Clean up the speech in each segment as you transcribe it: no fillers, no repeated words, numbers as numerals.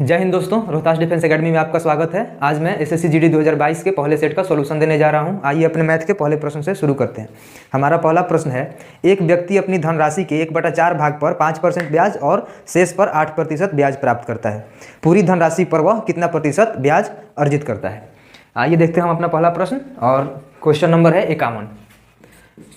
जय हिंद दोस्तों, Rohtas defence academy में आपका स्वागत है। आज मैं एसएससी जीडी 2022 के पहले सेट का सॉल्यूशन देने जा रहा हूं। आइए अपने मैथ के पहले प्रश्न से शुरू करते हैं। हमारा पहला प्रश्न है, एक व्यक्ति अपनी धनराशि के 1/4 भाग पर 5% ब्याज और शेष पर 8% ब्याज प्राप्त करता है। पूरी धनराशि पर वह कितना प्रतिशत ब्याज अर्जित करता है। आइए देखते हैं हम अपना पहला प्रश्न, और क्वेश्चन नंबर है 51।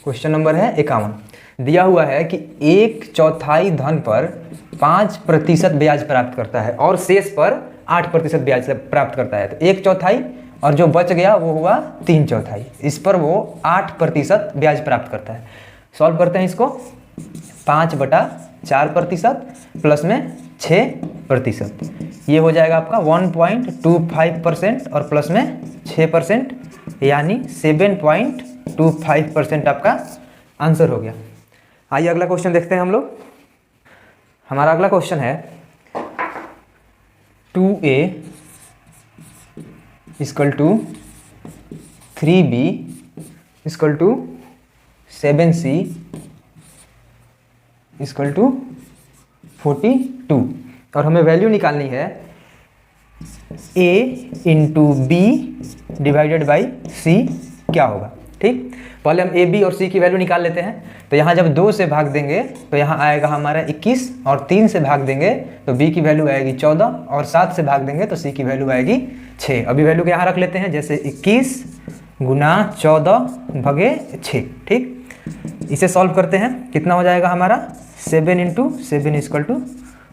क्वेश्चन नंबर है 51। दिया हुआ है कि 1/4 धन पर 5% ब्याज प्राप्त करता है और शेष पर 8% ब्याज प्राप्त करता है। तो 1/4 और जो बच गया वो हुआ 3/4। इस पर वो 8% ब्याज प्राप्त करता है। सॉल्व करते हैं इसको। 5/4% प्लस में 6%, ये हो जाएगा आपका 1.25% और प्लस में 6%, यानी 7.25% आपका आंसर हो गया। आइए अगला क्वेश्चन देखते हैं हम लोग। हमारा अगला क्वेश्चन है 2a = 3b = 7c = 42, और हमें वैल्यू निकालनी है a × b / c क्या होगा। ठीक, पहले हम a, b और c की वैल्यू निकाल लेते हैं। तो यहाँ जब 2 से भाग देंगे तो यहाँ आएगा हमारा 21, और 3 से भाग देंगे तो b की वैल्यू आएगी 14, और 7 से भाग देंगे तो c की वैल्यू आएगी 6। अभी वैल्यू को यहाँ रख लेते हैं, जैसे 21 × 14/6। ठीक, इसे सॉल्व करते हैं। कितना हो जाएगा हमारा 7 × 7 =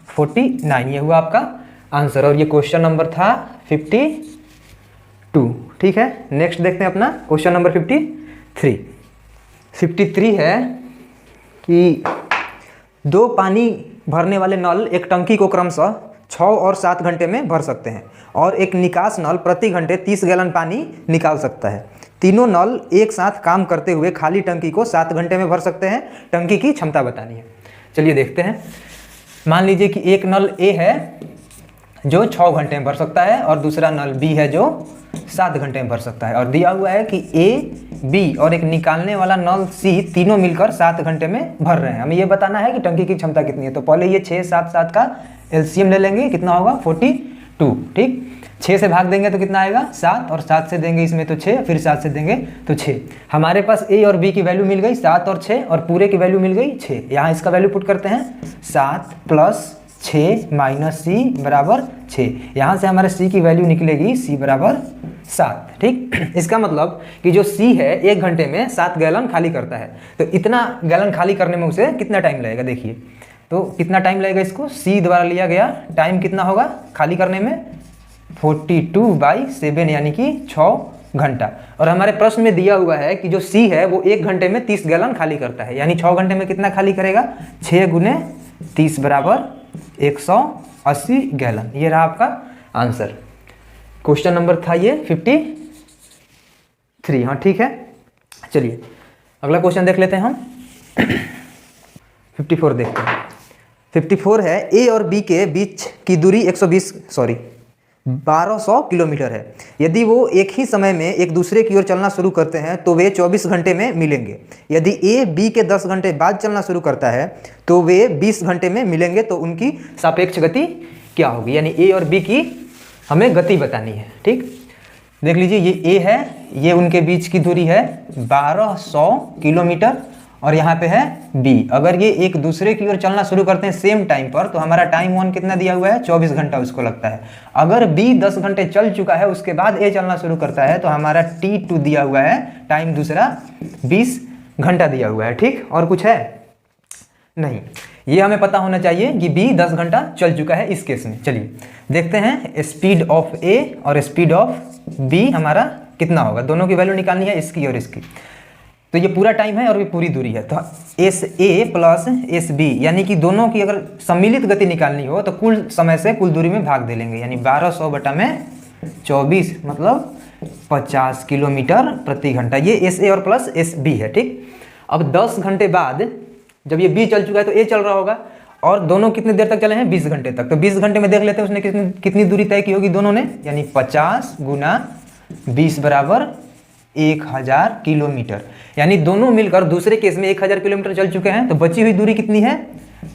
49। ये हुआ आपका आंसर, और ये क्वेश्चन नंबर था 52। ठीक है, नेक्स्ट देखते हैं अपना क्वेश्चन नंबर 53 है कि 2 पानी भरने वाले नल एक टंकी को क्रमशः 6 और 7 घंटे में भर सकते हैं, और एक निकास नल प्रति घंटे 30 गैलन पानी निकाल सकता है। तीनों नल एक साथ काम करते हुए खाली टंकी को 7 घंटे में भर सकते हैं। टंकी की क्षमता बतानी है। चलिए देखते हैं। मान लीजिए कि एक नल ए है जो 6 घंटे में भर सकता है, और दूसरा नल बी है जो 7 घंटे में भर सकता है, और दिया हुआ है कि ए, बी और एक निकालने वाला नल सी तीनों मिलकर 7 घंटे में भर रहे हैं। हमें ये बताना है कि टंकी की क्षमता कितनी है। तो पहले ये 6, 7, 7 का एलसीएम ले लेंगे। कितना होगा 42। ठीक, 6 से भाग देंगे तो कितना आएगा 7, और 7 से देंगे इसमें तो 6, फिर 7 से देंगे तो 6। हमारे पास ए और बी की वैल्यू मिल गई 7 और 6, और पूरे की वैल्यू मिल गई 6। यहाँ इसका वैल्यू पुट करते हैं, 7 + 6 - c = 6। यहाँ से हमारे c की वैल्यू निकलेगी c = 7। ठीक, इसका मतलब कि जो c है 1 घंटे में 7 गैलन खाली करता है। तो इतना गैलन खाली करने में उसे कितना टाइम लगेगा, देखिए। तो कितना टाइम लगेगा इसको, c द्वारा लिया गया टाइम कितना होगा खाली करने में, 42/7, यानी कि 6 घंटा। और हमारे प्रश्न में दिया हुआ है कि जो c है वो 1 घंटे में 30 गैलन खाली करता है, यानी 6 घंटे में कितना खाली करेगा, 6 × 30 = 180 गैलन। ये रहा आपका आंसर। क्वेश्चन नंबर था ये 53। हाँ ठीक है, चलिए अगला क्वेश्चन देख लेते हैं हम। 54 देखते हैं। 54 है, ए और बी के बीच की दूरी 1200 किलोमीटर है। यदि वो एक ही समय में एक दूसरे की ओर चलना शुरू करते हैं तो वे 24 घंटे में मिलेंगे। यदि ए बी के 10 घंटे बाद चलना शुरू करता है तो वे 20 घंटे में मिलेंगे। तो उनकी सापेक्ष गति क्या होगी, यानी ए और बी की हमें गति बतानी है। ठीक, देख लीजिए, ये ए है, ये उनके बीच की दूरी है 1200 किलोमीटर, और यहाँ पे है बी। अगर ये एक दूसरे की ओर चलना शुरू करते हैं सेम टाइम पर, तो हमारा टाइम 1 कितना दिया हुआ है, 24 घंटा उसको लगता है। अगर बी 10 घंटे चल चुका है उसके बाद ए चलना शुरू करता है, तो हमारा T2 दिया हुआ है, टाइम दूसरा 20 घंटा दिया हुआ है। ठीक, और कुछ है नहीं। ये हमें पता होना चाहिए कि बी 10 घंटा चल चुका है इस केस में। चलिए देखते हैं, स्पीड ऑफ ए और स्पीड ऑफ बी हमारा कितना होगा। दोनों की वैल्यू निकालनी है, इसकी और इसकी। तो ये पूरा टाइम है और ये पूरी दूरी है। तो SA + SB, यानी कि दोनों की अगर सम्मिलित गति निकालनी हो तो कुल समय से कुल दूरी में भाग दे लेंगे, यानी 1200/24 मतलब 50 किलोमीटर प्रति घंटा। ये SA और प्लस SB है। ठीक, अब 10 घंटे बाद जब ये B चल चुका है तो A चल रहा होगा, और दोनों कितनी देर तक चले हैं, 20 घंटे तक। तो 20 घंटे में देख लेते हैं उसने कितनी दूरी तय की होगी दोनों ने, यानी 50 × 20 = 1000 किलोमीटर। यानी दोनों मिलकर दूसरे केस में 1000 किलोमीटर चल चुके हैं। तो बची हुई दूरी कितनी है,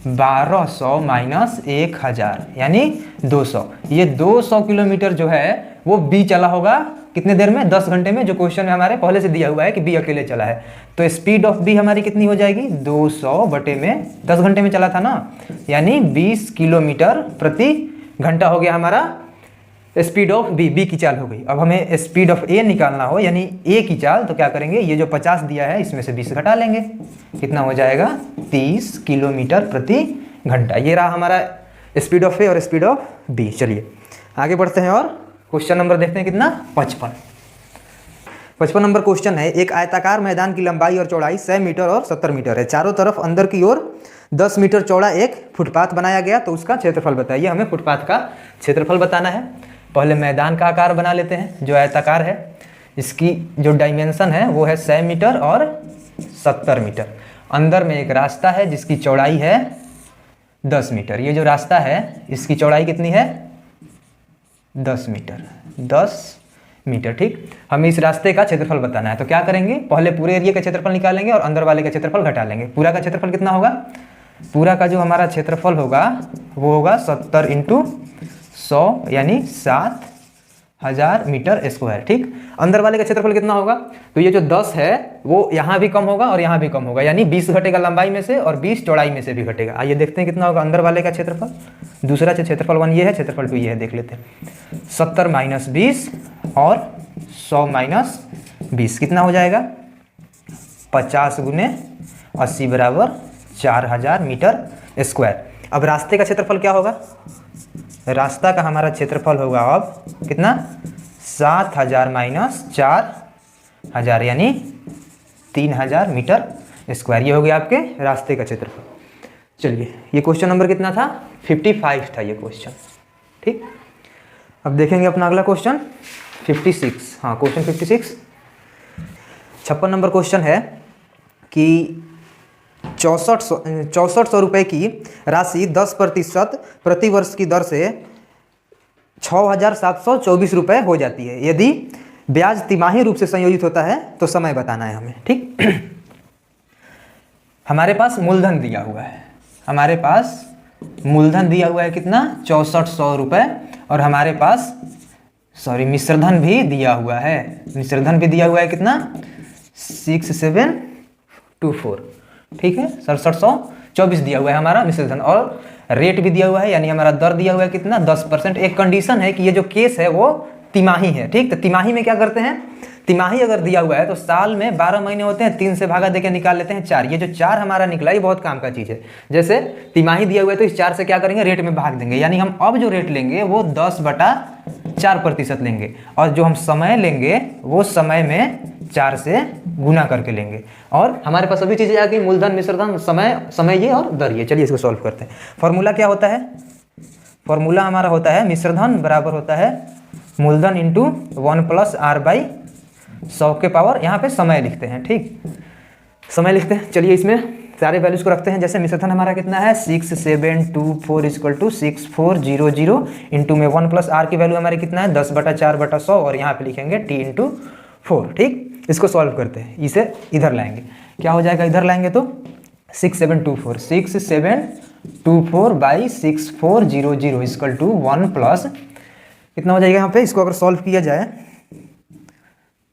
1200 माइनस 1000 यानी 200। ये 200 किलोमीटर जो है वो बी चला होगा कितने देर में? 10 घंटे में, जो क्वेश्चन में हमारे पहले से दिया हुआ है कि बी अकेले चला है। तो स्पीड ऑफ बी हमारी कितनी हो जाएगी? 200 बटे में 10 घंटे में चला था ना, यानी 20 किलोमीटर प्रति घंटा हो गया हमारा स्पीड ऑफ बी। बी की चाल हो गई। अब हमें स्पीड ऑफ ए निकालना हो यानी ए की चाल, तो क्या करेंगे? ये जो 50 दिया है इसमें से 20 घटा लेंगे, कितना हो जाएगा? 30 किलोमीटर प्रति घंटा। ये रहा हमारा स्पीड ऑफ ए और स्पीड ऑफ बी। चलिए आगे बढ़ते हैं और क्वेश्चन नंबर देखते हैं कितना? 55 नंबर क्वेश्चन है, एक आयताकार मैदान की लंबाई और चौड़ाई 100 मीटर और 70 मीटर है। चारों तरफ अंदर की ओर 10 मीटर चौड़ा एक फुटपाथ बनाया गया, तो उसका क्षेत्रफल बताइए। हमें फुटपाथ का क्षेत्रफल बताना है। पहले मैदान का आकार बना लेते हैं जो आयताकार है। इसकी जो डायमेंशन है वो है 100 मीटर और 70 मीटर। अंदर में एक रास्ता है जिसकी चौड़ाई है 10 मीटर। ये जो रास्ता है इसकी चौड़ाई कितनी है? 10 मीटर। 10 मीटर, ठीक। हमें इस रास्ते का क्षेत्रफल बताना है, तो क्या करेंगे? पहले पूरे एरिया का क्षेत्रफल निकालेंगे और अंदर वाले का क्षेत्रफल घटा लेंगे। पूरा का क्षेत्रफल कितना होगा? पूरा का जो हमारा क्षेत्रफल होगा वो होगा 70 इंटू 100 यानी 7000 मीटर स्क्वायर, ठीक। अंदर वाले का क्षेत्रफल कितना होगा? तो ये जो 10 है वो यहाँ भी कम होगा और यहाँ भी कम होगा, यानी 20 घटेगा लंबाई में से और 20 चौड़ाई में से भी घटेगा। आइए देखते हैं कितना होगा अंदर वाले का क्षेत्रफल। दूसरा क्षेत्रफल 1 ये है, क्षेत्रफल 2 ये है, देख लेते हैं। 70 माइनस 20 और 100 माइनस 20 कितना हो जाएगा? 50 गुने 80 बराबर 4000 मीटर स्क्वायर। अब रास्ते का क्षेत्रफल क्या होगा? रास्ता का हमारा क्षेत्रफल होगा अब कितना? 7000 माइनस 4000 यानी 3000 मीटर स्क्वायर। ये हो गया आपके रास्ते का क्षेत्रफल। चलिए ये क्वेश्चन नंबर कितना था? 55 था ये क्वेश्चन, ठीक। अब देखेंगे अपना अगला क्वेश्चन 56। हाँ, क्वेश्चन 56 56 नंबर क्वेश्चन है कि 6400 रुपये की राशि 10% प्रति वर्ष की दर से 6724 रुपये हो जाती है। यदि ब्याज तिमाही रूप से संयोजित होता है तो समय बताना है हमें, ठीक। हमारे पास मूलधन दिया हुआ है, हमारे पास मूलधन दिया हुआ है कितना? 6400 रुपये। और हमारे पास मिश्रधन भी दिया हुआ है। मिश्रधन भी दिया हुआ है कितना? 6724, ठीक है। 6724 दिया हुआ है हमारा मिश्रधन। और रेट भी दिया हुआ है, यानी हमारा दर दिया हुआ है कितना? 10%। एक कंडीशन है कि ये जो केस है वो तिमाही है, ठीक। तो तिमाही में क्या करते हैं? तिमाही अगर दिया हुआ है तो साल में 12 महीने होते हैं, 3 से भागा देके निकाल लेते हैं 4। ये जो 4 हमारा निकला ये बहुत काम का चीज़ है। जैसे तिमाही दिया हुआ है तो इस 4 से क्या करेंगे? रेट में भाग देंगे, यानी हम अब जो रेट लेंगे वो 10/4% लेंगे। और जो हम समय लेंगे वो समय में 4 से गुना करके लेंगे। और हमारे पास सभी चीज़ें आ गई, मूलधन, मिश्रधन, समय ये और दर ये। चलिए इसको सॉल्व करते हैं। फॉर्मूला क्या होता है? फॉर्मूला हमारा होता है मिश्रधन बराबर होता है मूलधन इंटू 1 + r/100 के पावर, यहाँ पे समय लिखते हैं, ठीक। समय लिखते हैं। चलिए इसमें सारे वैल्यूज को रखते हैं। जैसे मिश्रधन हमारा कितना है? 6724 = 6400 इंटू में 1 + r की वैल्यू हमारी कितना है? 10/4/100 और यहाँ पे लिखेंगे t × 4, ठीक। इसको सॉल्व करते हैं, इसे इधर लाएंगे, क्या हो जाएगा? इधर लाएंगे तो 6724/6400 = 1 + कितना हो जाएगा यहाँ पे? इसको अगर सॉल्व किया जाए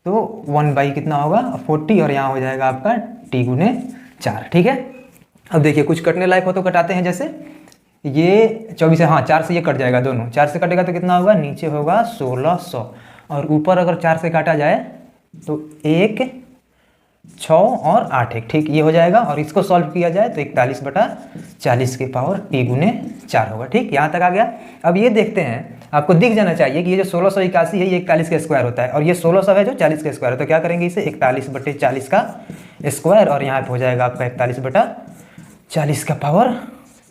तो 1/, कितना होगा? 40 और यहाँ हो जाएगा आपका t × 4, ठीक है। अब देखिए कुछ कटने लायक हो तो कटाते हैं। जैसे ये 24 है, हाँ 4 से ये कट जाएगा, दोनों 4 से कटेगा तो कितना होगा? नीचे होगा 1600 और ऊपर अगर 4 से काटा जाए तो 1, 6 और 8, ठीक ये हो जाएगा। और इसको सॉल्व किया जाए तो 41/40 के पावर t × 4 होगा, ठीक। यहाँ तक आ गया। अब ये देखते हैं, आपको दिख जाना चाहिए कि ये जो 1681 है ये 41 का स्क्वायर होता है और ये 1600 है जो 40 का स्क्वायर है। तो क्या करेंगे? इसे 41/40 का स्क्वायर और यहाँ पे हो जाएगा आपका 41/40 का पावर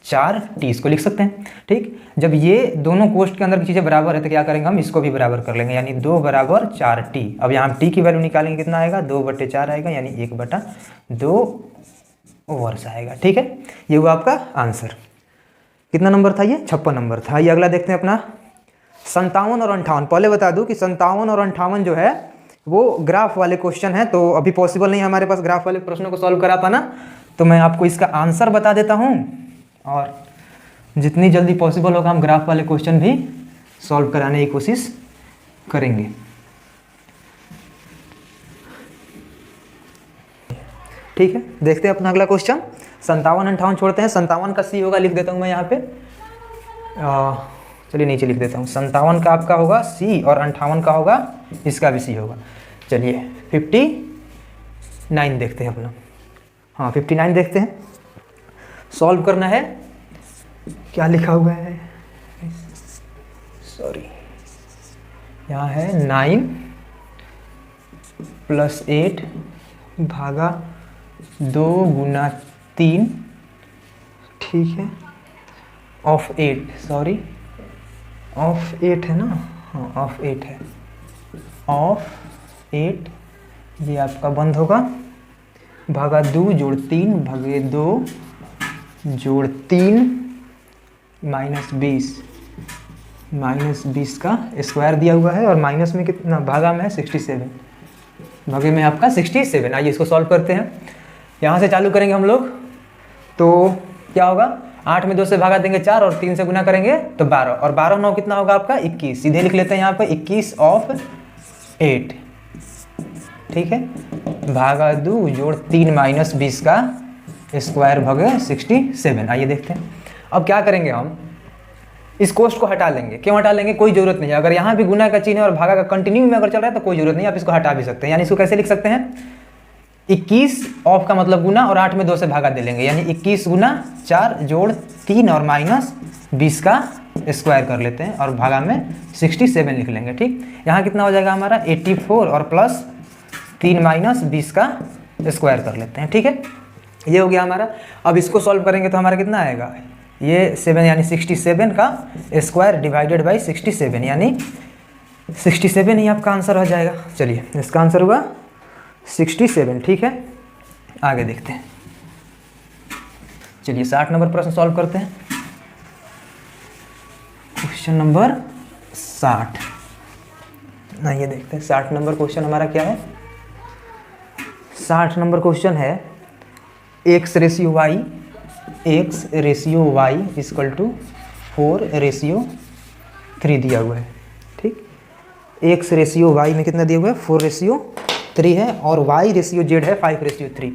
4t, इसको लिख सकते हैं, ठीक। जब ये दोनों कोष्ठ के अंदर की चीज़ें बराबर है तो क्या करेंगे? हम इसको भी बराबर कर लेंगे, यानी 2 = 4t। अब यहाँ हम t की वैल्यू निकालेंगे, कितना आएगा? 2/4 आएगा, यानी 1/2 वर्ष आएगा, ठीक है। ये हुआ आपका आंसर। कितना नंबर था ये? 56 नंबर था। ये अगला देखते हैं अपना 57 और 58। पहले बता दूं कि 57 और 58 जो है वो ग्राफ वाले क्वेश्चन है, तो अभी पॉसिबल नहीं है हमारे पास ग्राफ वाले प्रश्नों को सॉल्व करा पाना। तो मैं आपको इसका आंसर बता देता हूँ और जितनी जल्दी पॉसिबल होगा हम ग्राफ वाले क्वेश्चन भी सॉल्व कराने की कोशिश करेंगे। ठीक है, देखते हैं अपना अगला क्वेश्चन। 57 58 छोड़ते हैं, 57 का सी होगा, लिख देता हूँ मैं यहाँ पे। चलिए नीचे लिख देता हूँ, 57 का आपका होगा सी और 58 का होगा, इसका भी सी होगा। चलिए 59 देखते हैं अपना। हाँ 59 देखते हैं, सॉल्व करना है। क्या लिखा हुआ है, सॉरी, यहाँ है 9 + 8 भागा 2 × 3, ठीक है, ऑफ 8, सॉरी ऑफ 8 है ना, हाँ ऑफ 8 है, ऑफ 8 ये आपका बंद होगा, भागा 2 + 3 भागे 2 + 3 -20 का स्क्वायर दिया हुआ है, और माइनस में कितना, भागा में है 67, भागे में आपका 67। आइए इसको सॉल्व करते हैं। यहाँ से चालू करेंगे हम लोग, तो क्या होगा, 8 में 2 से भागा देंगे 4 और 3 से गुना करेंगे तो 12, और 12 9 कितना होगा आपका 21। सीधे लिख लेते हैं यहाँ पे 21 ऑफ 8, ठीक है, भागा 2 + 3 -20 का स्क्वायर भागे 67। आइए देखते हैं अब क्या करेंगे, हम इस कोष्ट को हटा लेंगे। क्यों हटा लेंगे, कोई जरूरत नहीं है। अगर यहाँ भी गुना का चिन्ह है और भागा का कंटिन्यू में अगर चल रहा है तो कोई जरूरत नहीं है, आप इसको हटा भी सकते हैं। यानी इसको कैसे लिख सकते हैं, 21 ऑफ का मतलब गुना और 8 में 2 से भागा दे लेंगे, यानी 21 × 4 + 3 और -20 का स्क्वायर कर लेते हैं और भागा में 67 लिख लेंगे। ठीक, यहाँ कितना हो जाएगा हमारा 84 और +3 -20 का स्क्वायर कर लेते हैं। ठीक है, ये हो गया हमारा। अब इसको सॉल्व करेंगे तो हमारा कितना आएगा, ये 7 यानी 67 का स्क्वायर डिवाइडेड बाई 67, यानी 67 ही आपका आंसर हो जाएगा। चलिए इसका आंसर हुआ 67। ठीक है, आगे देखते हैं। चलिए 60 नंबर प्रश्न सॉल्व करते हैं। क्वेश्चन नंबर 60, ना ये देखते हैं 60 नंबर क्वेश्चन हमारा क्या है। 60 नंबर क्वेश्चन है x रेशियो y = 4:3 दिया हुआ है। ठीक, x रेशियो y में कितना दिया हुआ है 4:3 है, और y रेशियो z है 5:3,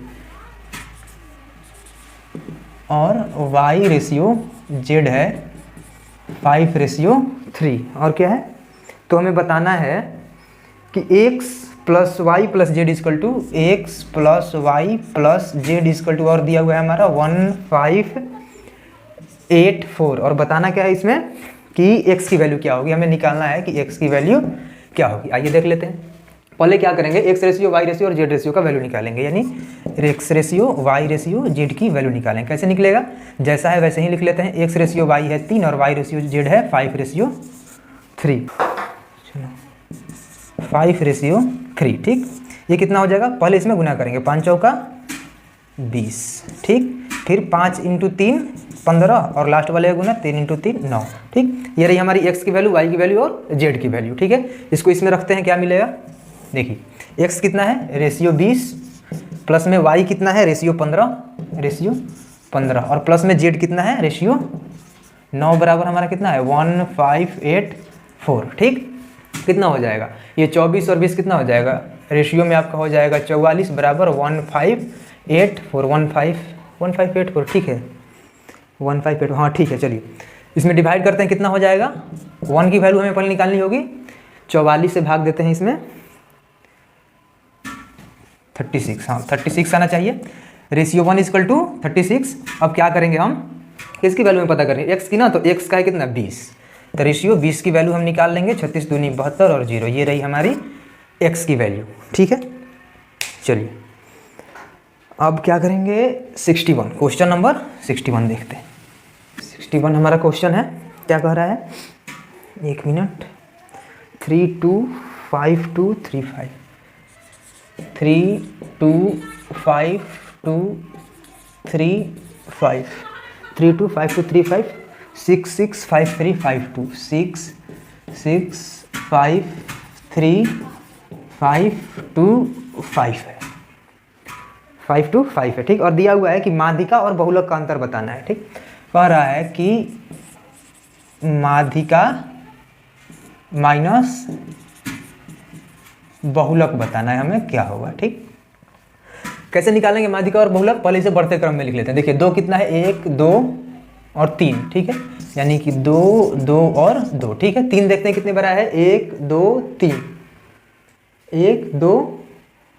और y रेशियो z है 5:3। और क्या है, तो हमें बताना है कि x + y + z x + y + z और दिया हुआ है हमारा 1584, और बताना क्या है इसमें कि x की वैल्यू क्या होगी। हमें निकालना है कि x की वैल्यू क्या होगी। आइए देख लेते हैं। पहले क्या करेंगे, x रेशियो y रेशियो और z रेशियो का वैल्यू निकालेंगे, यानी x ratio y ratio z की वैल्यू निकालेंगे। कैसे निकलेगा, जैसा है वैसे ही लिख लेते हैं। x रेशियो y है 3 और y रेशियो z है 5:3, 5:3। ठीक, ये कितना हो जाएगा, पहले इसमें गुना करेंगे, 5 चौका 20, ठीक, फिर 5 × 3 15 और लास्ट वाले का गुना 3 × 3 9। ठीक, ये रही हमारी x की वैल्यू, y की वैल्यू और z की वैल्यू। ठीक है, इसको इसमें रखते हैं, क्या मिलेगा, देखिए x कितना है रेशियो 20, प्लस में y कितना है रेशियो 15 और प्लस में z कितना है रेशियो 9 बराबर हमारा कितना है 1584। ठीक, कितना हो जाएगा, ये 24 और 20 कितना हो जाएगा, रेशियो में आपका हो जाएगा 44 बराबर 1584। ठीक है 158, हाँ ठीक है। चलिए इसमें डिवाइड करते हैं, कितना हो जाएगा, 1 की वैल्यू हमें पहले निकालनी होगी, 44 से भाग देते हैं इसमें 36, हाँ 36 आना चाहिए। रेशियो 1 = 36। अब क्या करेंगे, हम किसकी वैल्यू में पता करेंगे, x की ना, तो x का है कितना 20, तो रेशियो 20 की वैल्यू हम निकाल लेंगे, 36 दूनी 72 और 0, ये रही हमारी x की वैल्यू। ठीक है, चलिए अब क्या करेंगे, 61, क्वेश्चन नंबर 61 देखते हैं। 61 हमारा क्वेश्चन है, क्या कह रहा है, 1 मिनट, 325235 325235 325235 665352 665352 है, 5 to 5 है। ठीक, और दिया हुआ है कि माध्यिका और बहुलक का अंतर बताना है। ठीक, कह रहा है कि माध्यिका माइनस बहुलक बताना है हमें, क्या होगा। ठीक, कैसे निकालेंगे माध्यिका और बहुलक, पहले इसे बढ़ते क्रम में लिख लेते हैं। देखिए 2 कितना है, 1 2 और 3, ठीक है, यानी कि 2 2 और 2, ठीक है। 3 देखते हैं कितने बार आया है, 1 2 3, 1 2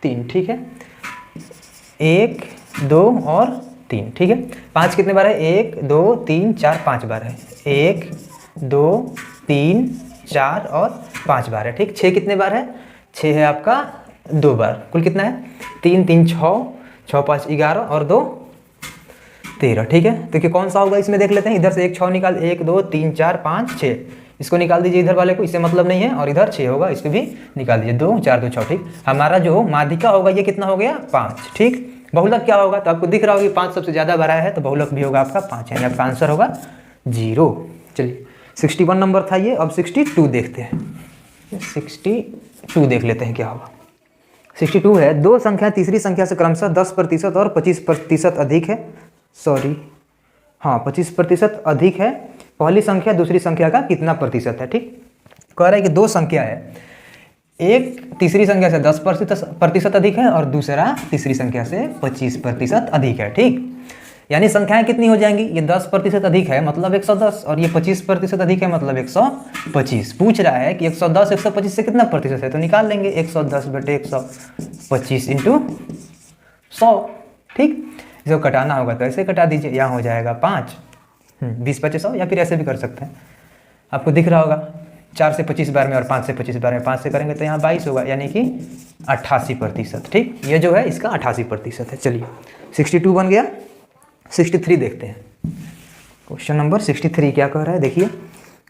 3, ठीक है, 1 2 और 3, ठीक है। 5 कितने बार है, 1 2 3 4 5 बार है, 1 2 3 4 और 5 बार है, ठीक। 6 कितने बार है, 6 है आपका 2 बार, कुल कितना है 3 3 6, 6 5 11 और 2 13, ठीक है। तो कि कौन सा होगा इसमें देख लेते हैं। इधर से एक 6 निकाल, 1 2 3 4 5 6, इसको निकाल दीजिए इधर वाले को, इससे मतलब नहीं है, और इधर 6 होगा, इसको भी निकाल दीजिए, 2 4 2 6, ठीक। हमारा जो माध्यिका होगा ये कितना हो गया, 5, ठीक। बहुलक क्या होगा, तो आपको दिख रहा होगा कि 5 सबसे ज़्यादा बड़ा है, तो बहुलक भी होगा आपका 5, यानी आपका आंसर होगा 0। चलिए 61 नंबर था ये, अब 62 देखते हैं। 62 देख लेते हैं क्या होगा। 62 है, दो संख्या तीसरी संख्या से क्रमशः 10% और 25% अधिक है, सॉरी हाँ 25% अधिक है, पहली संख्या दूसरी संख्या का कितना प्रतिशत है, ठीक। कह रहा है कि दो संख्या है, एक तीसरी संख्या से 10% अधिक है और दूसरा तीसरी संख्या से 25% अधिक है, ठीक। यानी संख्याएं कितनी हो जाएंगी, ये 10% अधिक है मतलब 110, और ये 25% अधिक है मतलब 125। पूछ रहा है कि 110 125 से कितना प्रतिशत है, तो निकाल लेंगे 110 बटे 125 इंटू 100, ठीक। इसको कटाना होगा तो ऐसे कटा दीजिए, यहाँ हो जाएगा 5, 20 25 100, या फिर ऐसे भी कर सकते हैं, आपको दिख रहा होगा 4 से 25 बार में और 5 से 25 बार में, 5 से करेंगे तो यहाँ 22 होगा, यानी कि 88%, ठीक। ये जो है इसका 88% है। चलिए 62 बन गया। 63 देखते हैं। क्वेश्चन नंबर 63 क्या कह रहा है, देखिए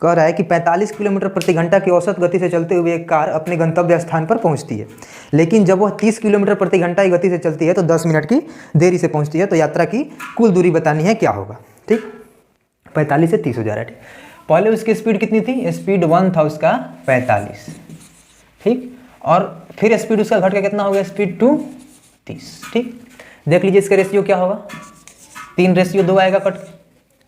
कह रहा है कि 45 किलोमीटर प्रति घंटा की औसत गति से चलते हुए एक कार अपने गंतव्य स्थान पर पहुंचती है, लेकिन जब वह 30 किलोमीटर प्रति घंटा की गति से चलती है तो 10 मिनट की देरी से पहुंचती है, तो यात्रा की कुल दूरी बतानी है, क्या होगा, ठीक। 45 से 30 हो जा रहा है, ठीक। पहले उसकी स्पीड कितनी थी, स्पीड 1 था उसका 45, ठीक, और फिर स्पीड उसका घट के कितना हो गया, स्पीड 2 30, ठीक। देख लीजिए इसका रेशियो क्या होगा, 3:2 आएगा कट,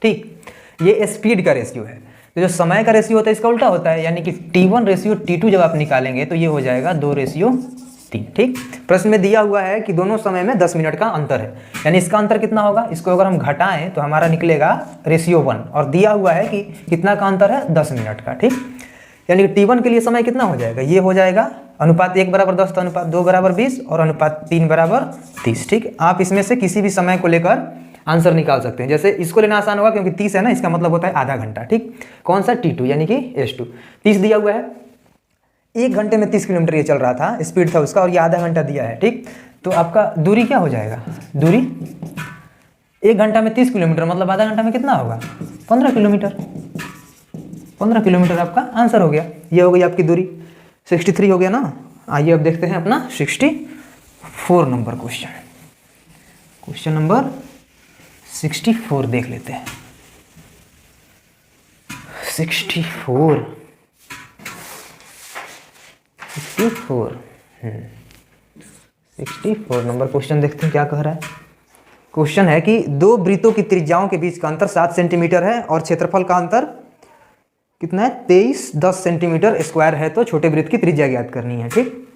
ठीक। ये स्पीड का रेशियो है, तो जो समय का रेशियो होता है इसका उल्टा होता है, यानी कि T1:T2 जब आप निकालेंगे तो ये हो जाएगा 2:3, ठीक। प्रश्न में दिया हुआ है कि दोनों समय में 10 मिनट का अंतर है, यानी इसका अंतर कितना होगा, इसको अगर हम घटाएं तो हमारा निकलेगा रेशियो 1, और दिया हुआ है कि कितना का अंतर है, 10 मिनट का, ठीक। यानी कि T1 के लिए समय कितना हो जाएगा, ये हो जाएगा अनुपात 1 = 10, तो अनुपात 2 = 20 और अनुपात 3 = 30, ठीक। आप इसमें से किसी भी समय को लेकर आंसर निकाल सकते हैं। जैसे इसको लेना आसान होगा क्योंकि 30 है ना, इसका मतलब होता है आधा घंटा, ठीक। कौन सा, T2 यानी कि S2। 30 दिया हुआ है, 1 घंटे में 30 किलोमीटर ये चल रहा था, स्पीड था उसका, और ये आधा घंटा दिया है, ठीक। तो आपका दूरी क्या हो जाएगा, दूरी 1 घंटा में 30 किलोमीटर मतलब आधा घंटा में कितना होगा, 15 किलोमीटर। 15 किलोमीटर आपका आंसर हो गया, ये हो गई आपकी दूरी। 63 हो गया ना। आइए अब देखते हैं अपना 64 नंबर क्वेश्चन। क्वेश्चन नंबर 64 देख लेते हैं। 64 नंबर क्वेश्चन देखते हैं क्या कह रहा है। क्वेश्चन है कि दो वृत्तों की त्रिज्याओं के बीच का अंतर 7 सेंटीमीटर है और क्षेत्रफल का अंतर कितना है, 23 सेंटीमीटर स्क्वायर है, तो छोटे वृत्त की त्रिज्या ज्ञात करनी है, ठीक।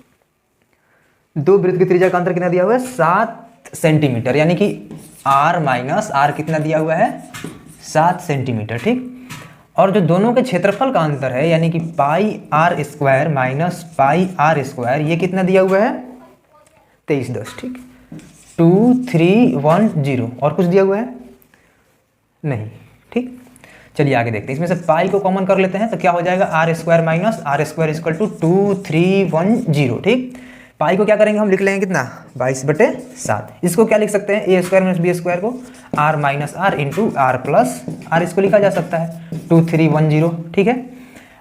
दो वृत्त की त्रिज्या का अंतर कितना दिया हुआ है, 7 सेंटीमीटर, यानी कि r कितना दिया हुआ है, 7 सेंटीमीटर, ठीक। और जो दोनों के क्षेत्रफल का अंतर है यानी कि πr² माइनस πr², ये कितना दिया हुआ है, 23 10, ठीक। 2 3 1 0, और कुछ दिया हुआ है नहीं, ठीक। चलिए आगे देखते हैं, इसमें से पाई को कॉमन कर लेते हैं तो क्या हो जाएगा, r² माइनस r² = 2 3 1 0, ठीक। पाई को क्या करेंगे, हम लिख लेंगे कितना, 22/7। इसको क्या लिख सकते हैं, a² - b² को r - r into r plus r, इसको लिखा जा सकता है 2 3 1 0, ठीक है।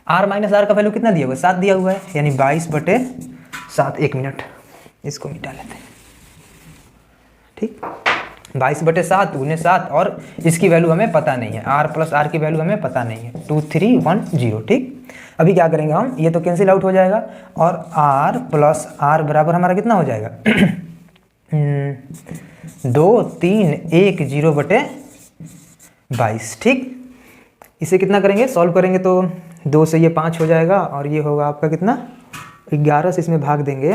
r - r का वैल्यू कितना दिया हुआ है, 7 दिया हुआ है, यानी 22/7। 1 मिनट इसको मिटा लेते हैं, ठीक। 22/7 × 7, और इसकी वैल्यू हमें पता नहीं है, r प्लस r की वैल्यू हमें पता नहीं है, 2 3 1 0, ठीक। अभी क्या करेंगे हम, ये तो कैंसिल आउट हो जाएगा, और r प्लस r बराबर हमारा कितना हो जाएगा 2 3 1 0/7, 22। ठीक, इसे कितना करेंगे, सॉल्व करेंगे तो 2 से ये 5 हो जाएगा और ये होगा आपका कितना, 11 से इसमें भाग देंगे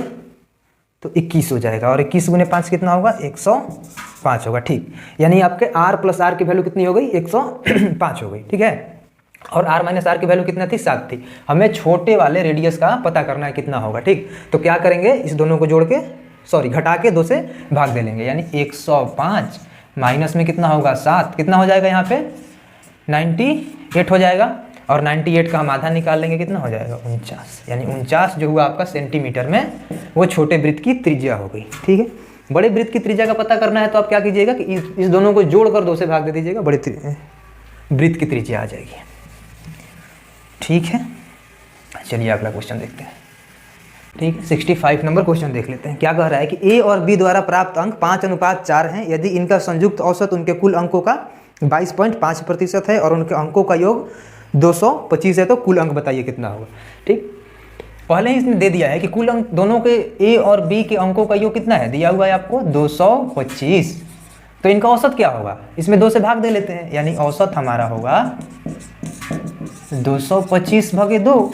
तो 21 हो जाएगा और 21 गुने 5 कितना होगा, 105 होगा। ठीक, यानी आपके r प्लस आर की वैल्यू कितनी हो गई, 105 हो गई। ठीक है, और r माइनस आर की वैल्यू कितना थी, 7 थी। हमें छोटे वाले रेडियस का पता करना है कितना होगा। ठीक, तो क्या करेंगे, इस दोनों को जोड़ के घटा के 2 से भाग दे लेंगे, यानी 105 माइनस में कितना होगा, 7, कितना हो जाएगा यहाँ पे 98 हो जाएगा और 98 का हम आधा निकाल लेंगे, कितना हो जाएगा 49, यानी 49 जो हुआ आपका सेंटीमीटर में, वो छोटे वृत्त की त्रिज्या हो गई। ठीक है, बड़े वृत्त की त्रिज्या का पता करना है तो आप क्या कीजिएगा कि इस दोनों को जोड़कर 2 से भाग दे दीजिएगा, बड़े वृत्त की त्रिज्या आ जाएगी। ठीक है, चलिए अगला क्वेश्चन देखते हैं। ठीक है, 65 नंबर क्वेश्चन देख लेते हैं। क्या कह रहा है कि ए और बी द्वारा प्राप्त अंक 5:4 हैं। यदि इनका संयुक्त औसत उनके कुल अंकों का 22.5% है और उनके अंकों का योग 225 है, तो कुल अंक बताइए कितना होगा। ठीक, पहले ही इसने दे दिया है कि कुल अंक दोनों के ए और बी के अंकों का योग कितना है, दिया हुआ है आपको 225। तो इनका औसत क्या होगा, इसमें 2 से भाग दे लेते हैं, यानी औसत हमारा होगा 225 भागे 2,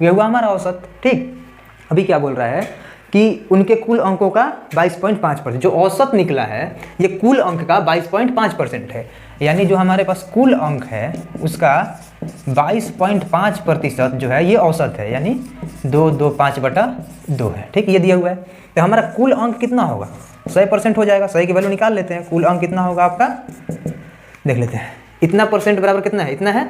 ये हुआ हमारा औसत। ठीक, अभी क्या बोल रहा है कि उनके कुल अंकों का 22.5%, जो औसत निकला है ये कुल अंक का 22.5% है, यानी जो हमारे पास कुल अंक है उसका 22.5% जो है ये औसत है, यानी 225/2 है। ठीक, ये दिया हुआ है। तो हमारा कुल अंक कितना होगा, 100% हो जाएगा। 100 की वैल्यू निकाल लेते हैं, कुल अंक कितना होगा आपका, देख लेते हैं। इतना परसेंट बराबर कितना है, इतना है,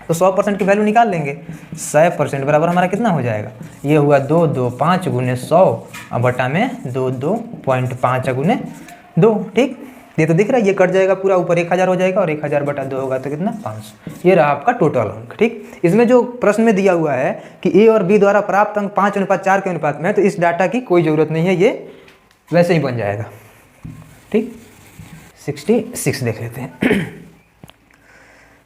तो 100% की वैल्यू निकाल लेंगे। 100% बराबर हमारा कितना हो जाएगा, ये हुआ 225 गुने 100 बटा में 2.5 गुने 2। ठीक, ये तो दिख रहा है, ये कट जाएगा पूरा, ऊपर 1000 हो जाएगा और 1000/2 होगा तो कितना, 500। ये रहा आपका टोटल अंक। ठीक, इसमें जो प्रश्न में दिया हुआ है कि ए और बी द्वारा प्राप्त अंक 5:4 के अनुपात में है, तो इस डाटा की कोई ज़रूरत नहीं है, ये वैसे ही बन जाएगा। ठीक, 66 देख लेते हैं।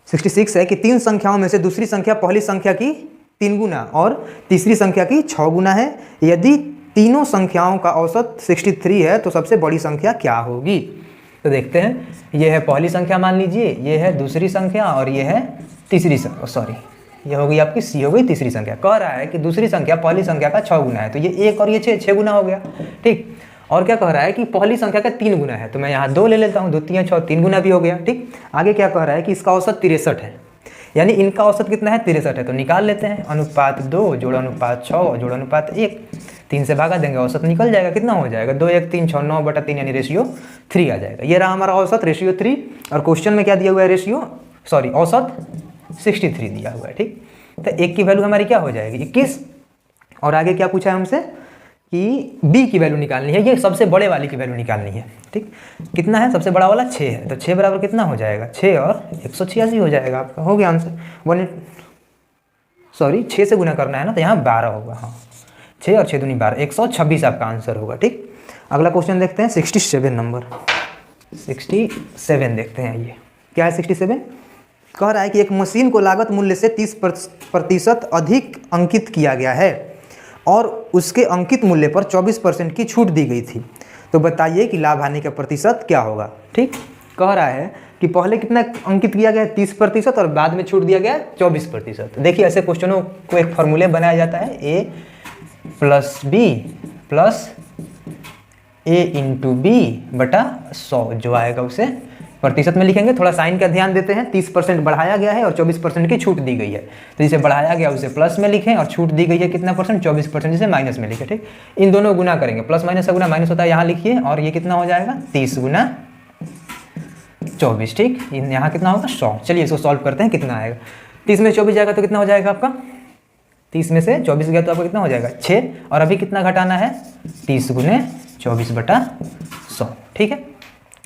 66 है कि 3 संख्याओं में से दूसरी संख्या पहली संख्या की 3 गुना और तीसरी संख्या की 6 गुना है। यदि तीनों संख्याओं का औसत 63 है तो सबसे बड़ी संख्या क्या होगी। तो देखते हैं, ये है पहली संख्या मान लीजिए, ये है दूसरी संख्या और ये है तीसरी संख्या, सॉरी ये हो गई आपकी सी हो गई तीसरी संख्या। कह रहा है कि दूसरी संख्या पहली संख्या का 6 गुना है, तो ये 1 और ये 6 गुना हो गया। ठीक, और क्या कह रहा है कि पहली संख्या का 3 गुना है, तो मैं यहाँ 2 ले लेता हूँ, 2 3 6, 3 गुना भी हो गया। ठीक, आगे क्या कह रहा है कि इसका औसत 63 है, यानी इनका औसत कितना है, 63 है। तो निकाल लेते हैं, अनुपात 2 जोड़ अनुपात 6 जोड़ अनुपात 1, 3 से भागा देंगे, औसत निकल जाएगा, कितना हो जाएगा 2 1 3 6 9/3, यानी रेशियो 3 आ जाएगा। ये रहा हमारा औसत, रेशियो 3। और क्वेश्चन में क्या दिया हुआ है, औसत 63 दिया हुआ है। ठीक, तो 1 की वैल्यू हमारी क्या हो जाएगी, 21। और आगे क्या पूछा है हमसे कि बी की वैल्यू निकालनी है, ये सबसे बड़े वाले की वैल्यू निकालनी है। ठीक, कितना है, सबसे बड़ा वाला 6 है, तो 6 बराबर कितना हो जाएगा, 6 और 186 हो जाएगा आपका, हो गया आंसर। 6 से गुना करना है ना, तो यहाँ 12 होगा। हाँ, 6 और 6 दूनी 12, 126 आपका आंसर होगा। ठीक, अगला क्वेश्चन देखते हैं, 67 नंबर। 67 देखते हैं, ये क्या है 67। कह रहा है कि एक मशीन को लागत मूल्य से 30% अधिक अंकित किया गया है और उसके अंकित मूल्य पर 24% की छूट दी गई थी, तो बताइए कि लाभ हानि का प्रतिशत क्या होगा। ठीक, कह रहा है कि पहले कितना अंकित किया गया है, 30% और बाद में छूट दिया गया है 24%। देखिए ऐसे क्वेश्चनों को एक फॉर्मूले बनाया जाता है, a + b + a × b/100, जो आएगा उसे प्रतिशत में लिखेंगे। थोड़ा साइन का ध्यान देते हैं, 30% बढ़ाया गया है और 24% की छूट दी गई है, तो जिसे बढ़ाया गया उसे प्लस में लिखें और छूट दी गई है कितना परसेंट, 24%, जिसे माइनस में लिखें। ठीक, इन दोनों गुना करेंगे, प्लस माइनस का गुना माइनस होता है, यहाँ लिखिए, और ये कितना हो जाएगा 30 × 24। ठीक, यहाँ कितना होगा 100। चलिए इसको सॉल्व करते हैं, कितना आएगा, 30 में 24 जाएगा तो कितना हो जाएगा आपका, 30 में से 24 गया तो आपको कितना हो जाएगा 6, और अभी कितना घटाना है 30 × 24/100। ठीक है,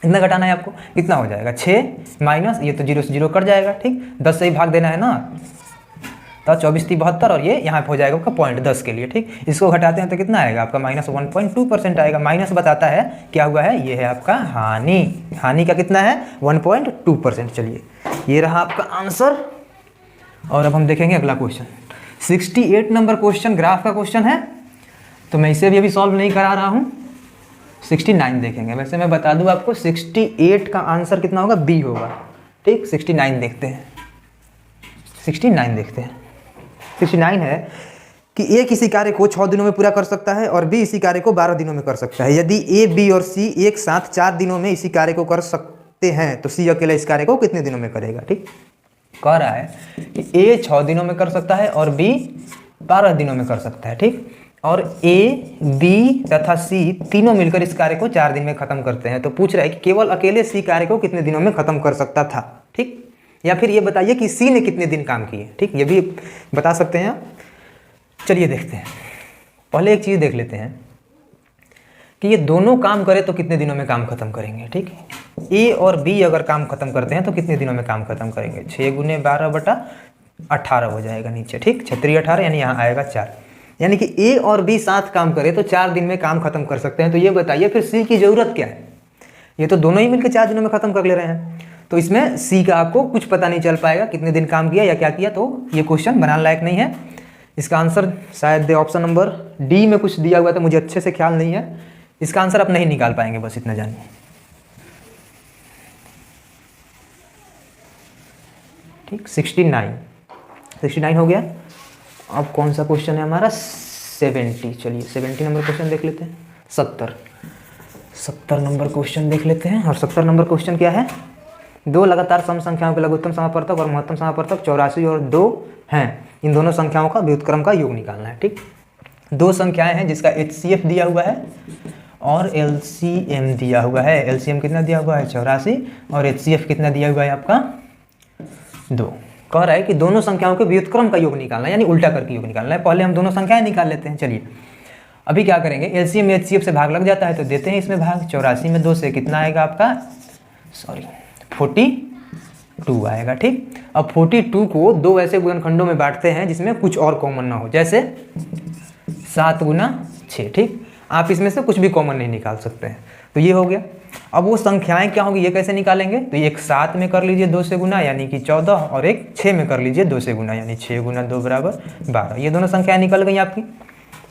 इतना घटाना है आपको, कितना हो जाएगा 6 माइनस ये तो 0 से 0 कट जाएगा। ठीक, 10 से ही भाग देना है ना, तो 24 × 72 और ये यहाँ पे हो जाएगा आपका 0.10 के लिए। ठीक, इसको घटाते हैं तो कितना आएगा आपका -1.2% आएगा। माइनस बताता है क्या हुआ है, ये है आपका हानि का कितना है 1.2%। चलिए ये रहा आपका आंसर। और अब हम देखेंगे अगला क्वेश्चन, 68 नंबर क्वेश्चन, ग्राफ का क्वेश्चन है, तो मैं इसे भी अभी सॉल्व नहीं करा रहा हूँ। 69 देखेंगे। वैसे मैं बता दूं आपको 68 का आंसर कितना होगा, बी होगा। ठीक। 69 देखते हैं, 69 देखते हैं। 69 है कि ए किसी कार्य को 6 दिनों में पूरा कर सकता है और बी इसी कार्य को 12 दिनों में कर सकता है। यदि ए, बी और सी एक साथ 4 दिनों में इसी कार्य को कर सकते हैं तो सी अकेला इस कार्य को कितने दिनों में करेगा। ठीक, कह रहा है कि ए 6 दिनों में कर सकता है और बी 12 दिनों में कर सकता है। ठीक, और ए, बी तथा सी तीनों मिलकर इस कार्य को 4 दिन में खत्म करते हैं। तो पूछ रहा है कि केवल अकेले सी कार्य को कितने दिनों में खत्म कर सकता था। ठीक, या फिर ये बताइए कि सी ने कितने दिन काम किए। ठीक, ये भी बता सकते हैं आप। चलिए देखते हैं। पहले एक चीज़ देख लेते हैं कि ये दोनों काम करें तो कितने दिनों में काम खत्म करेंगे। ठीक, ए और बी अगर काम खत्म करते हैं तो कितने दिनों में काम खत्म करेंगे। 6 गुने 12 बटा 18 हो जाएगा नीचे। ठीक, 6 18 यानी यहाँ आएगा 4, यानी कि ए और बी साथ काम करें तो 4 दिन में काम खत्म कर सकते हैं। तो ये बताइए फिर सी की ज़रूरत क्या है। ये तो दोनों ही मिलकर 4 दिनों में खत्म कर ले रहे हैं, तो इसमें सी का आपको कुछ पता नहीं चल पाएगा कितने दिन काम किया या क्या किया, तो ये क्वेश्चन बनाने लायक नहीं है। इसका आंसर शायद ऑप्शन नंबर डी में कुछ दिया हुआ था, मुझे अच्छे से ख्याल नहीं है। इसका आंसर आप नहीं निकाल पाएंगे, बस इतना जानिए। ठीक, 69 हो गया। अब कौन सा क्वेश्चन है हमारा 70। चलिए 70 नंबर क्वेश्चन देख लेते हैं। 70 नंबर क्वेश्चन देख लेते हैं। और 70 नंबर क्वेश्चन क्या है, दो लगातार सम संख्याओं के लघुत्तम समापवर्तक और महत्तम समापवर्तक 84 और 2 हैं। इन दोनों संख्याओं का व्युत्क्रम का योग निकालना है। ठीक, दो संख्याएं हैं जिसका HCF दिया हुआ है और LCM दिया हुआ है। LCM कितना दिया हुआ है 84 और HCF कितना दिया हुआ है आपका 2। कह रहा है कि दोनों संख्याओं के व्युत्क्रम का योग निकालना है, यानी उल्टा करके योग निकालना है। पहले हम दोनों संख्याएं निकाल लेते हैं। चलिए अभी क्या करेंगे, LCM में HCF से भाग लग जाता है तो देते हैं इसमें भाग। 84 में 2 से कितना आएगा आपका 42 आएगा। ठीक, अब 42 को 2 ऐसे गुणनखंडों में बांटते हैं जिसमें कुछ और कॉमन ना हो, जैसे 7 गुना 6। ठीक, आप इसमें से कुछ भी कॉमन नहीं निकाल सकते हैं, तो ये हो गया। अब वो संख्याएं क्या होंगी, ये कैसे निकालेंगे, तो एक 7 में कर लीजिए 2 से गुना यानी कि 14, और एक 6 में कर लीजिए 2 से गुना यानी 6 गुना 2 बराबर 12। ये दोनों संख्याएं निकल गई आपकी।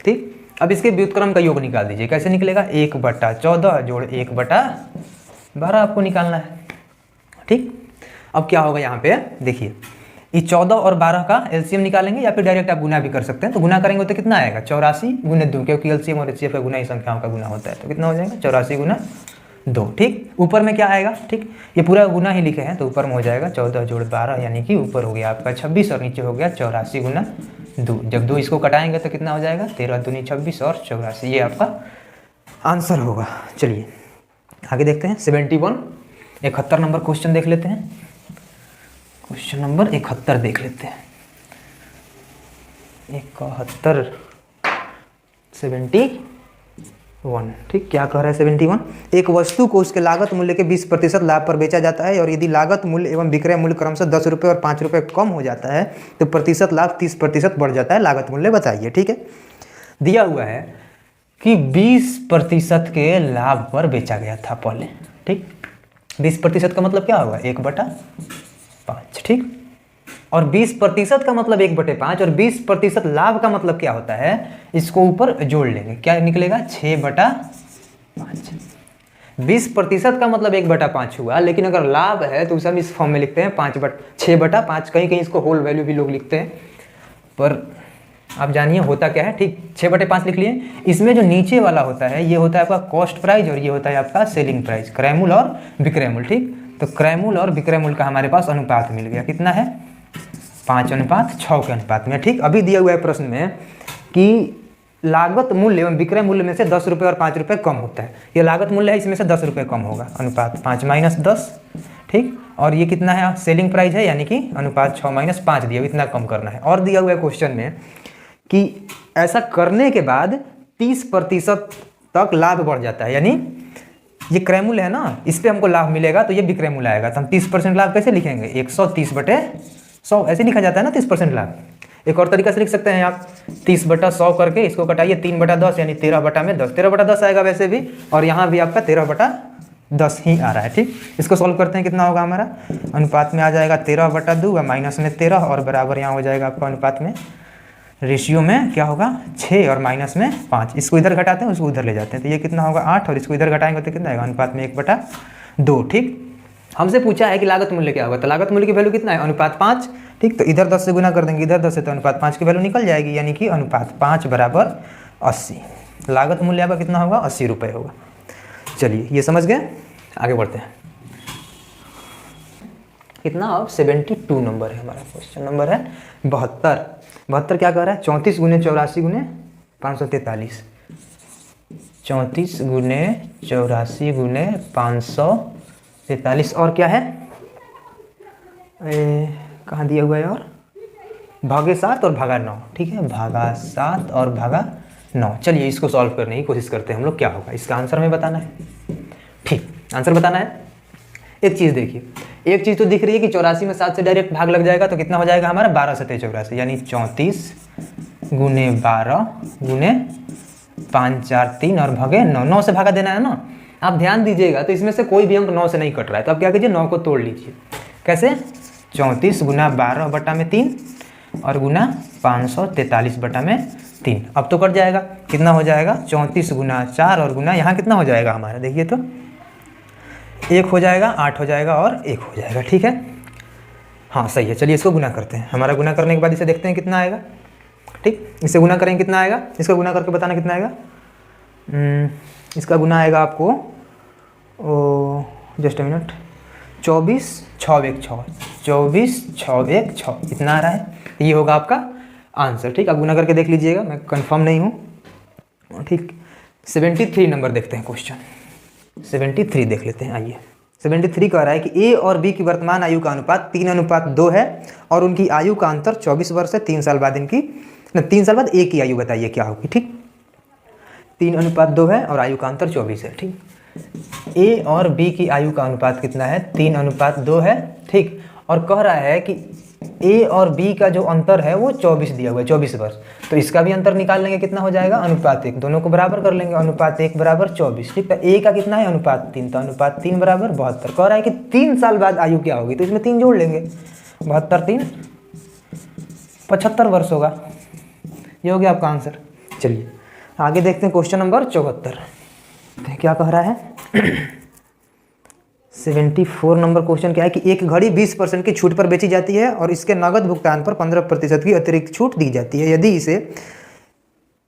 ठीक, अब इसके व्युत्क्रम का योग निकाल दीजिए। कैसे निकलेगा, 1/14 जोड़ 1/12 आपको निकालना है। ठीक, अब क्या होगा यहाँ पे देखिए, ये 14 और 12 का LCM निकालेंगे या फिर डायरेक्ट आप गुना भी कर सकते हैं। तो गुना करेंगे तो कितना आएगा 84 गुने 2, क्योंकि LCM और HCF का गुना ही संख्याओं का गुना होता है। तो कितना हो जाएगा 84 गुना 2। ठीक, ऊपर में क्या आएगा, ठीक ये पूरा गुना ही लिखे हैं तो ऊपर में हो जाएगा 14 जोड़ 12 यानी कि ऊपर हो गया आपका 26 और नीचे हो गया 84 गुना 2। जब 2 इसको कटाएंगे तो कितना हो जाएगा 13 दूनी 26 और 84, ये आपका आंसर होगा। चलिए आगे देखते हैं। 71 नंबर क्वेश्चन देख लेते हैं। क्वेश्चन नंबर 71 देख लेते हैं। 71 ठीक, क्या कह रहा है 71, एक वस्तु को उसके लागत मूल्य के 20% लाभ पर बेचा जाता है और यदि लागत मूल्य एवं विक्रय मूल्य क्रमशः 10 रुपये और 5 रुपये कम हो जाता है तो प्रतिशत लाभ 30% बढ़ जाता है। लागत मूल्य बताइए। ठीक है, दिया हुआ है कि 20% के लाभ पर बेचा गया था पहले। ठीक, 20% का मतलब क्या होगा 1/5। ठीक, और 20% का मतलब 1/5 और 20% लाभ का मतलब क्या होता है, इसको ऊपर जोड़ लेंगे, क्या निकलेगा 6/5। 20% का मतलब 1/5 हुआ, लेकिन अगर लाभ है तो उसे हम इस फॉर्म में लिखते हैं 6/5। कहीं कहीं इसको होल वैल्यू भी लोग लिखते हैं, पर आप जानिए होता क्या है। ठीक, 6/5 लिख लिए। इसमें जो नीचे वाला होता है ये होता है आपका कॉस्ट प्राइस और ये होता है आपका सेलिंग प्राइस, क्रय मूल्य और विक्रय मूल्य। ठीक, तो क्रय मूल्य और विक्रय मूल्य का हमारे पास अनुपात मिल गया, कितना है 5:6 के अनुपात में। ठीक, अभी दिया हुआ है प्रश्न में कि लागत मूल्य एवं विक्रय मूल्य में से 10 रुपये और 5 रुपये कम होता है। ये लागत मूल्य है, इसमें से 10 रुपये कम होगा, अनुपात 5 - 10। ठीक, और ये कितना है सेलिंग प्राइस है यानी कि अनुपात 6 - 5 दिया, इतना कम करना है। और दिया हुआ है क्वेश्चन में कि ऐसा करने के बाद 30% तक लाभ बढ़ जाता है, यानी ये क्रय मूल्य है ना, इस पर हमको लाभ मिलेगा तो ये विक्रय मूल्य आएगा। तो हम 30% लाभ कैसे लिखेंगे 130/100 ऐसे लिखा जाता है ना 30% लाभ। एक और तरीका से लिख सकते हैं आप 30/100 करके इसको कटाइए 3/10 यानी 13/10, 13/10 आएगा वैसे भी, और यहाँ भी आपका 13/10 ही आ रहा है। ठीक, इसको सॉल्व करते हैं, कितना होगा हमारा अनुपात में आ जाएगा 13/2 माइनस में 13 और बराबर यहाँ हो जाएगा आपका अनुपात में रेशियो में क्या होगा 6 और माइनस में 5। इसको इधर घटाते हैं उसको उधर ले जाते हैं, तो ये कितना होगा 8 और इसको इधर घटाएंगे तो कितना आएगा अनुपात में 1/2। ठीक, हमसे पूछा है कि लागत मूल्य क्या होगा, तो लागत मूल्य की वैल्यू कितना है, अनुपात 5। ठीक, तो इधर 10 से गुना कर देंगे, इधर 10 से, तो अनुपात 5 की वैल्यू निकल जाएगी, यानी कि अनुपात 5 बराबर 80। लागत मूल्य आपका कितना होगा, 80 रुपये होगा। चलिए ये समझ गए, आगे बढ़ते हैं। कितना, अब 72 नंबर है हमारा, क्वेश्चन नंबर है 72। 72 क्या कह रहा है, 34 गुने 84 गुने 543, 34 गुने 84 गुने 543, और क्या है, कहाँ दिया हुआ है, और भागे 7 और भागा 9। ठीक है, भागा 7 और भागा 9। चलिए इसको सॉल्व करने की कोशिश करते हैं हम लोग, क्या होगा इसका आंसर हमें बताना है। ठीक, आंसर बताना है। एक चीज़ देखिए, एक चीज़ तो दिख रही है कि 84 में 7 से डायरेक्ट भाग लग जाएगा, तो कितना हो जाएगा हमारा, 12 सतह 84, यानी 34 गुने 12 गुने 5 4 3 और भागे 9। 9 से भागा देना है ना। आप ध्यान दीजिएगा, तो इसमें से कोई भी अंक 9 से नहीं कट रहा है, तो आप क्या कीजिए, 9 को तोड़ लीजिए। कैसे, 34 गुना 12 बटा में 3 और गुना 543 बटा में 3। अब तो कट जाएगा, कितना हो जाएगा, 34 गुना 4 और गुना यहाँ कितना हो जाएगा हमारा, देखिए तो 1 हो जाएगा, 8 हो जाएगा और 1 हो जाएगा। ठीक है, हाँ सही है। चलिए इसको गुना करते हैं। हमारा गुना करने के बाद इसे देखते हैं कितना आएगा। ठीक, इसे गुना करेंगे कितना आएगा, इसका गुना करके बताना कितना आएगा। इसका गुना आएगा आपको, जस्ट अ मिनट, 24 6 1 6, 24 6 1 6, इतना आ रहा है, ये होगा आपका आंसर। ठीक, आप गुना करके देख लीजिएगा, मैं कंफर्म नहीं हूँ। ठीक, 73 नंबर देखते हैं क्वेश्चन, 73 देख लेते हैं। आइए, 73 कह रहा है कि ए और बी की वर्तमान आयु का अनुपात 3:2 है और उनकी आयु का अंतर 24 वर्ष है। 3 साल बाद इनकी 3 साल बाद ए की आयु बताइए क्या होगी। ठीक, 3:2 है और आयु का अंतर 24 है। ठीक, ए और बी की आयु का अनुपात कितना है, 3:2 है। ठीक, और कह रहा है कि ए और बी का जो अंतर है वो 24 दिया हुआ है, 24 वर्ष। तो इसका भी अंतर निकाल लेंगे, कितना हो जाएगा, अनुपात 1, दोनों को बराबर कर लेंगे, अनुपात 1 बराबर 24। ठीक है, ए का कितना है, अनुपात 3, तो अनुपात 3 बराबर 72। कह रहा है कि 3 साल बाद आयु क्या होगी, तो इसमें 3 जोड़ लेंगे, 72 3 75 वर्ष होगा। ये हो गया आपका आंसर। चलिए आगे देखते हैं, क्वेश्चन नंबर 74 क्या कह रहा है। 74 नंबर क्वेश्चन क्या है कि एक घड़ी 20% की छूट पर बेची जाती है और इसके नगद भुगतान पर 15% की अतिरिक्त छूट दी जाती है। यदि इसे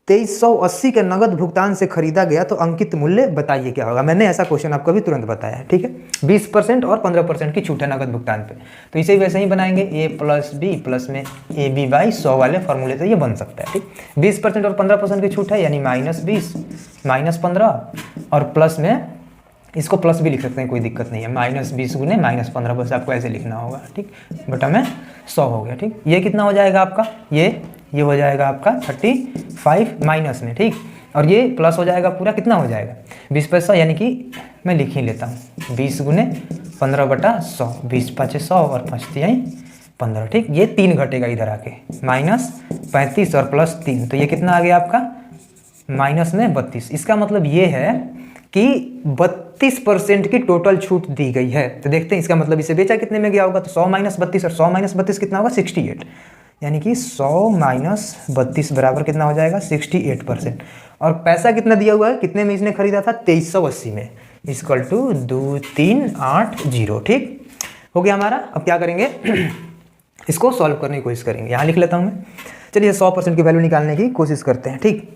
2380 के नगद भुगतान से खरीदा गया तो अंकित मूल्य बताइए क्या होगा। मैंने ऐसा क्वेश्चन आपको अभी तुरंत बताया है। ठीक है, 20% और 15% की छूट है नगद भुगतान पे, तो इसे वैसे ही बनाएंगे, ए प्लस बी प्लस में ए बी बाई 100 वाले फॉर्मूले से ये बन सकता है। ठीक, 20% और 15% की छूट है, यानी -20 -15 और प्लस में, इसको प्लस भी लिख सकते हैं, कोई दिक्कत नहीं है, -20 गुने -15, बस आपको ऐसे लिखना होगा। ठीक, बटा में 100 हो गया। ठीक, ये कितना हो जाएगा आपका, ये हो जाएगा आपका 35 माइनस में। ठीक, और ये प्लस हो जाएगा पूरा, कितना हो जाएगा 20 पैसा, यानी कि मैं लिख ही लेता हूँ 20 गुने 15 बटा 100, 20 5 100 और 5 3 15। ठीक, ये 3 घटेगा इधर आके, -35 और +3, तो ये कितना आ गया आपका, माइनस में 32। इसका मतलब ये है कि 32% की टोटल छूट दी गई है। तो देखते हैं इसका मतलब इसे बेचा कितने में गया होगा, तो 100 - 32 और 100 - 32 कितना होगा, 68, यानी कि 100 - 32 बराबर कितना हो जाएगा, 68%। और पैसा कितना दिया हुआ है, कितने में इसने खरीदा था, 2380 में, = 2380। ठीक, हो गया हमारा। अब क्या करेंगे, इसको सॉल्व करने की कोशिश करेंगे। यहाँ लिख लेता हूँ मैं। चलिए 100% की वैल्यू निकालने की कोशिश करते हैं। ठीक,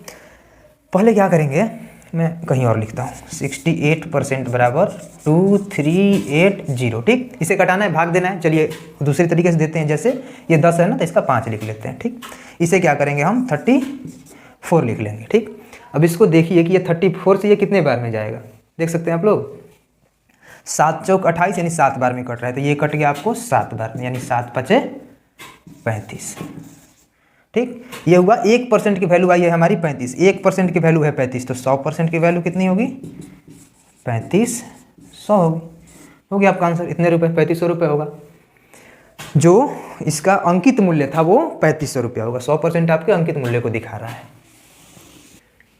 पहले क्या करेंगे, मैं कहीं और लिखता हूँ, 68% बराबर 2380। ठीक, इसे कटाना है, भाग देना है। चलिए दूसरे तरीके से देते हैं, जैसे ये 10 है ना, तो इसका 5 लिख लेते हैं। ठीक, इसे क्या करेंगे हम, 34 लिख लेंगे। ठीक, अब इसको देखिए कि ये 34 से ये कितने बार में जाएगा, देख सकते हैं आप लोग, 7 चौक 28, यानी 7 बार में कट रहा है, तो ये कट गया आपको 7 बार में, यानी 7 5 35। ठीक, ये हुआ 1% की वैल्यू आई है हमारी 35, 1% की वैल्यू है 35, तो 100% की वैल्यू कितनी होगी, 3500 होगी। हो गया आपका आंसर, इतने रुपए, 3500 रुपये होगा। जो इसका अंकित मूल्य था वो 3500 रुपया होगा। 100% आपके अंकित मूल्य को दिखा रहा है।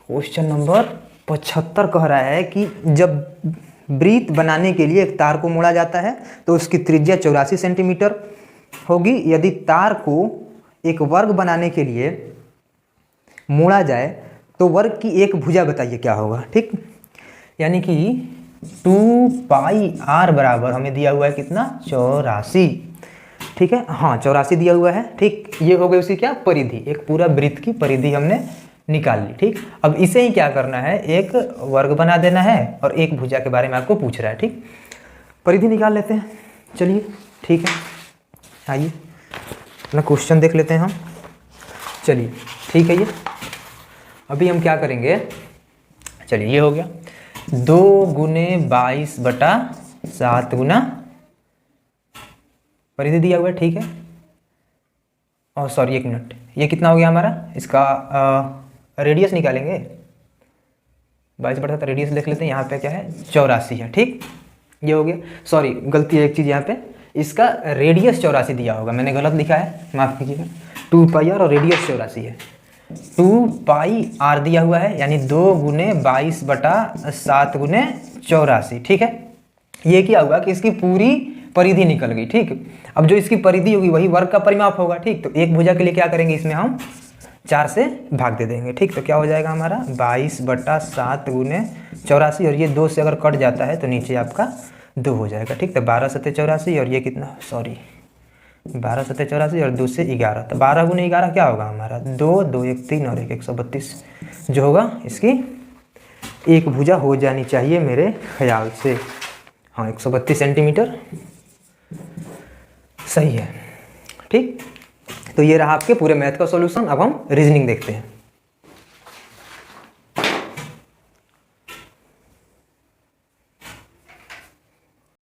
क्वेश्चन नंबर 75 कह रहा है कि जब वृत्त बनाने के लिए एक तार को मोड़ा जाता है तो उसकी त्रिज्या 84 सेंटीमीटर होगी। यदि तार को एक वर्ग बनाने के लिए मोड़ा जाए तो वर्ग की एक भुजा बताइए क्या होगा। ठीक, यानी कि 2 पाई आर बराबर हमें दिया हुआ है कितना, 84। ठीक है, हाँ 84 दिया हुआ है। ठीक, ये हो गई उसकी क्या, परिधि, एक पूरा वृत्त की परिधि हमने निकाल ली। ठीक, अब इसे ही क्या करना है, एक वर्ग बना देना है और एक भुजा के बारे में आपको पूछ रहा है। ठीक, परिधि निकाल लेते हैं, चलिए ठीक है, आइए अपना क्वेश्चन देख लेते हैं हम। चलिए ठीक है, ये अभी हम क्या करेंगे, चलिए ये हो गया 2 गुने 22/7 गुना परिधि दिया हुआ है। ठीक है, और सॉरी एक मिनट, ये कितना हो गया हमारा, इसका रेडियस निकालेंगे, 22/7 रेडियस देख लेते हैं, यहाँ पे क्या है 84 है। ठीक, ये हो गया, सॉरी गलती है एक चीज़, यहाँ पे इसका रेडियस 84 दिया होगा, मैंने गलत लिखा है, माफ़ कीजिएगा। 2 पाई आर और रेडियस 84 है, 2 पाई आर दिया हुआ है, यानी 2 गुने 22/7 गुने 84। ठीक है, ये क्या हुआ कि इसकी पूरी परिधि निकल गई। ठीक, अब जो इसकी परिधि होगी वही वर्ग का परिमाप होगा। ठीक, तो एक भुजा के लिए क्या करेंगे, इसमें हम 4 से भाग दे देंगे। ठीक, तो क्या हो जाएगा हमारा 22/7 गुने 84, और ये 2 से अगर कट जाता है तो नीचे आपका 2 हो जाएगा। ठीक, तो 12 7 84, और ये कितना, सॉरी 12 7 84 और 2 से 11, तो 12 गुने 11 क्या होगा हमारा, 2 2 1 3 और 1 132 जो होगा, इसकी एक भुजा हो जानी चाहिए मेरे ख्याल से। हाँ 132 सेंटीमीटर सही है। ठीक, तो ये रहा आपके पूरे मैथ का सॉल्यूशन। अब हम रीजनिंग देखते हैं।